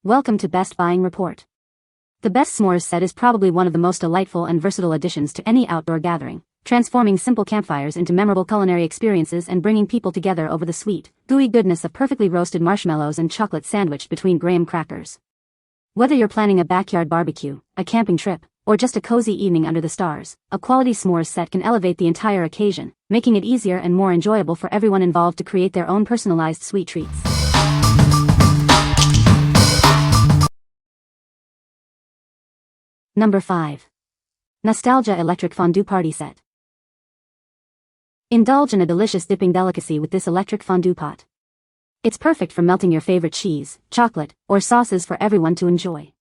Welcome to Best Buying Report. The Best S'mores set is probably one of the most delightful and versatile additions to any outdoor gathering, transforming simple campfires into memorable culinary experiences and bringing people together over the sweet, gooey goodness of perfectly roasted marshmallows and chocolate sandwiched between graham crackers. Whether you're planning a backyard barbecue, a camping trip, or just a cozy evening under the stars, a quality s'mores set can elevate the entire occasion, making it easier and more enjoyable for everyone involved to create their own personalized sweet treats. Number 5. Nostalgia Electric Fondue Party Set. Indulge in a delicious dipping delicacy with this electric fondue pot. It's perfect for melting your favorite cheese, chocolate, or sauces for everyone to enjoy.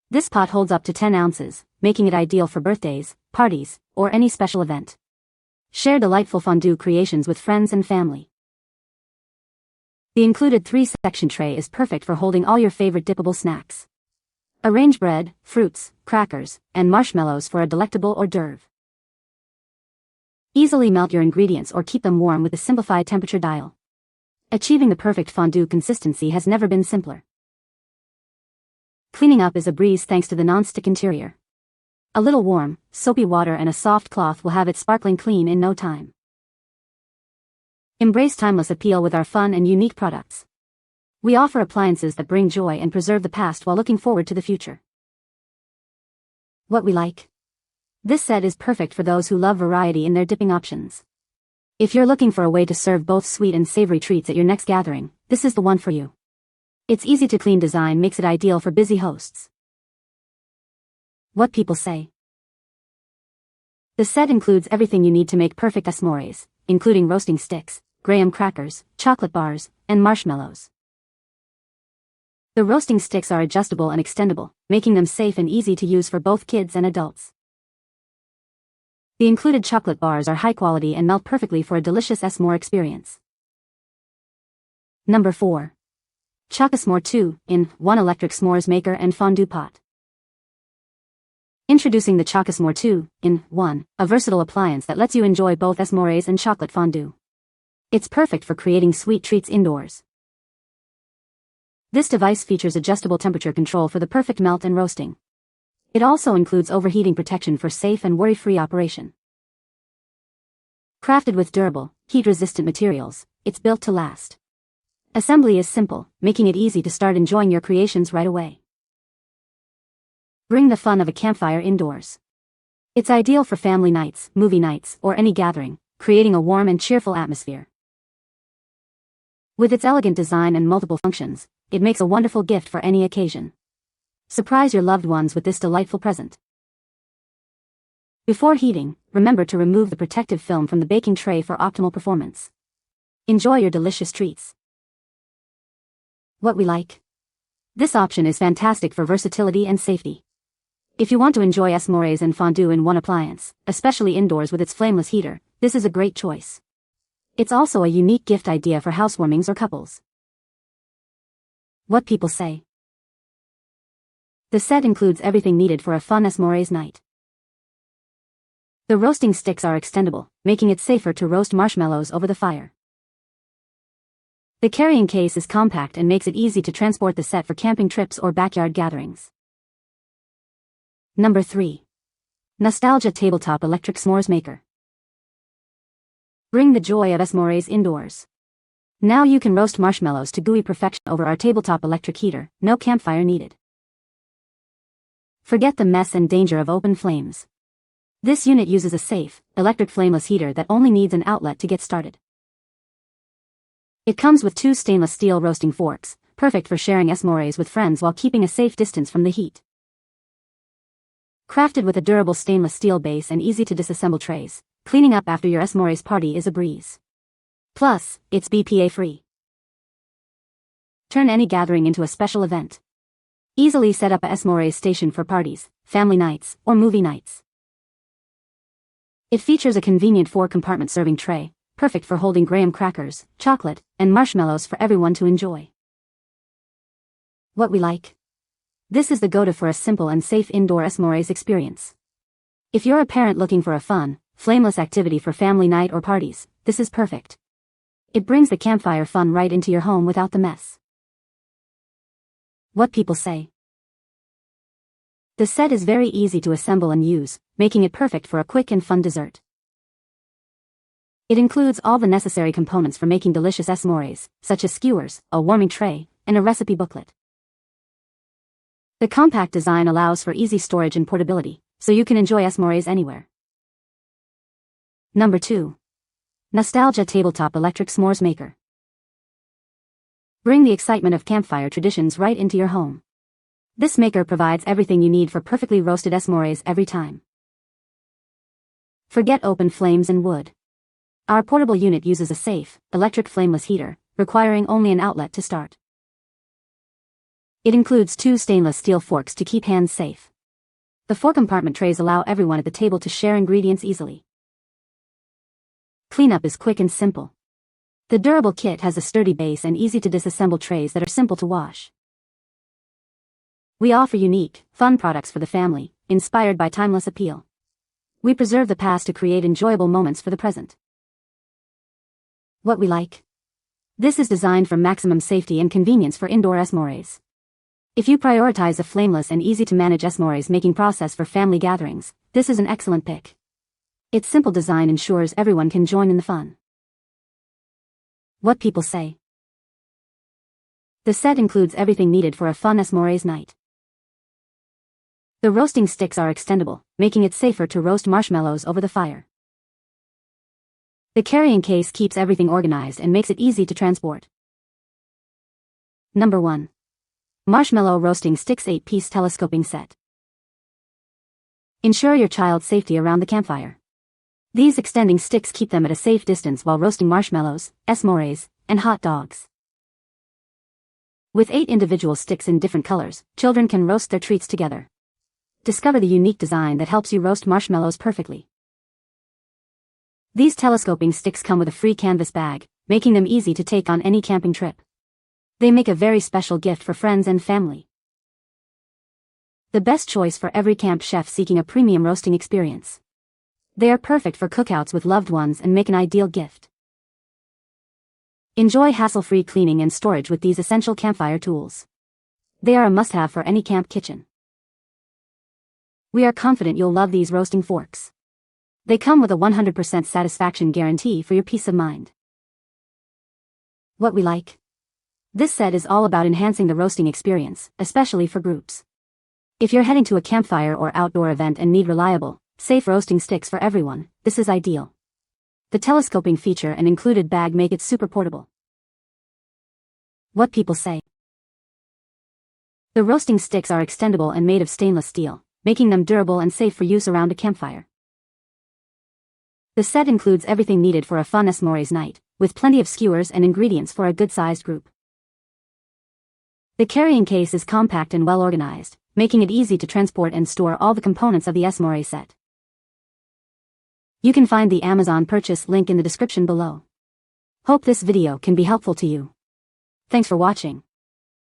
This pot holds up to 10 ounces, making it ideal for birthdays, parties, or any special event. Share delightful fondue creations with friends and family. The included 3-section tray is perfect for holding all your favorite dippable snacks. Arrange bread, fruits, crackers, and marshmallows for a delectable hors d'oeuvre. Easily melt your ingredients or keep them warm with a simplified temperature dial. Achieving the perfect fondue consistency has never been simpler. Cleaning up is a breeze thanks to the non-stick interior. A little warm, soapy water and a soft cloth will have it sparkling clean in no time. Embrace timeless appeal with our fun and unique products. We offer appliances that bring joy and preserve the past while looking forward to the future. What we like. This set is perfect for those who love variety in their dipping options. If you're looking for a way to serve both sweet and savory treats at your next gathering, this is the one for you. Its easy-to-clean design makes it ideal for busy hosts. What people say. The set includes everything you need to make perfect s'mores, including roasting sticks, graham crackers, chocolate bars, and marshmallows. The roasting sticks are adjustable and extendable, making them safe and easy to use for both kids and adults. The included chocolate bars are high quality and melt perfectly for a delicious s'more experience. Number 4. CHOCOSMORE 2-in-1 Electric S'mores Maker and Fondue Pot. Introducing the CHOCOSMORE 2-in-1, a versatile appliance that lets you enjoy both s'mores and chocolate fondue. It's perfect for creating sweet treats indoors. This device features adjustable temperature control for the perfect melt and roasting. It also includes overheating protection for safe and worry-free operation. Crafted with durable, heat-resistant materials, it's built to last. Assembly is simple, making it easy to start enjoying your creations right away. Bring the fun of a campfire indoors. It's ideal for family nights, movie nights, or any gathering, creating a warm and cheerful atmosphere. With its elegant design and multiple functions, it makes a wonderful gift for any occasion. Surprise your loved ones with this delightful present. Before heating, remember to remove the protective film from the baking tray for optimal performance. Enjoy your delicious treats. What we like. This option is fantastic for versatility and safety. If you want to enjoy s'mores and fondue in one appliance, especially indoors with its flameless heater, this is a great choice. It's also a unique gift idea for housewarmings or couples. What people say. The set includes everything needed for a fun s'mores night. The roasting sticks are extendable, making it safer to roast marshmallows over the fire. The carrying case is compact and makes it easy to transport the set for camping trips or backyard gatherings. Number 3. Nostalgia Tabletop Electric S'mores Maker. Bring the joy of s'mores indoors. Now you can roast marshmallows to gooey perfection over our tabletop electric heater, no campfire needed. Forget the mess and danger of open flames. This unit uses a safe, electric flameless heater that only needs an outlet to get started. It comes with 2 stainless steel roasting forks, perfect for sharing s'mores with friends while keeping a safe distance from the heat. Crafted with a durable stainless steel base and easy to disassemble trays, cleaning up after your s'mores party is a breeze. Plus, it's BPA-free. Turn any gathering into a special event. Easily set up a s'mores station for parties, family nights, or movie nights. It features a convenient 4-compartment serving tray, perfect for holding graham crackers, chocolate, and marshmallows for everyone to enjoy. What we like. This is the go-to for a simple and safe indoor s'mores experience. If you're a parent looking for a fun, flameless activity for family night or parties, this is perfect. It brings the campfire fun right into your home without the mess. What people say. The set is very easy to assemble and use, making it perfect for a quick and fun dessert. It includes all the necessary components for making delicious s'mores, such as skewers, a warming tray, and a recipe booklet. The compact design allows for easy storage and portability, so you can enjoy s'mores anywhere. Number 2. Nostalgia Tabletop Electric S'mores Maker. Bring the excitement of campfire traditions right into your home. This maker provides everything you need for perfectly roasted s'mores every time. Forget open flames and wood. Our portable unit uses a safe, electric flameless heater, requiring only an outlet to start. It includes 2 stainless steel forks to keep hands safe. The 4 compartment trays allow everyone at the table to share ingredients easily. Cleanup is quick and simple. The durable kit has a sturdy base and easy to disassemble trays that are simple to wash. We offer unique, fun products for the family, inspired by timeless appeal. We preserve the past to create enjoyable moments for the present. What we like. This is designed for maximum safety and convenience for indoor s'mores. If you prioritize a flameless and easy-to-manage s'mores making process for family gatherings, this is an excellent pick. Its simple design ensures everyone can join in the fun. What people say. The set includes everything needed for a fun s'mores night. The roasting sticks are extendable, making it safer to roast marshmallows over the fire. The carrying case keeps everything organized and makes it easy to transport. Number 1. Marshmallow Roasting Sticks 8-piece Telescoping Set. Ensure your child's safety around the campfire. These extending sticks keep them at a safe distance while roasting marshmallows, s'mores, and hot dogs. With 8 individual sticks in different colors, children can roast their treats together. Discover the unique design that helps you roast marshmallows perfectly. These telescoping sticks come with a free canvas bag, making them easy to take on any camping trip. They make a very special gift for friends and family. The best choice for every camp chef seeking a premium roasting experience. They are perfect for cookouts with loved ones and make an ideal gift. Enjoy hassle-free cleaning and storage with these essential campfire tools. They are a must-have for any camp kitchen. We are confident you'll love these roasting forks. They come with a 100% satisfaction guarantee for your peace of mind. What we like. This set is all about enhancing the roasting experience, especially for groups. If you're heading to a campfire or outdoor event and need reliable, safe roasting sticks for everyone, this is ideal. The telescoping feature and included bag make it super portable. What people say. The roasting sticks are extendable and made of stainless steel, making them durable and safe for use around a campfire. The set includes everything needed for a fun s'mores night, with plenty of skewers and ingredients for a good-sized group. The carrying case is compact and well organized, making it easy to transport and store all the components of the s'mores set. You can find the Amazon purchase link in the description below. Hope this video can be helpful to you. Thanks for watching.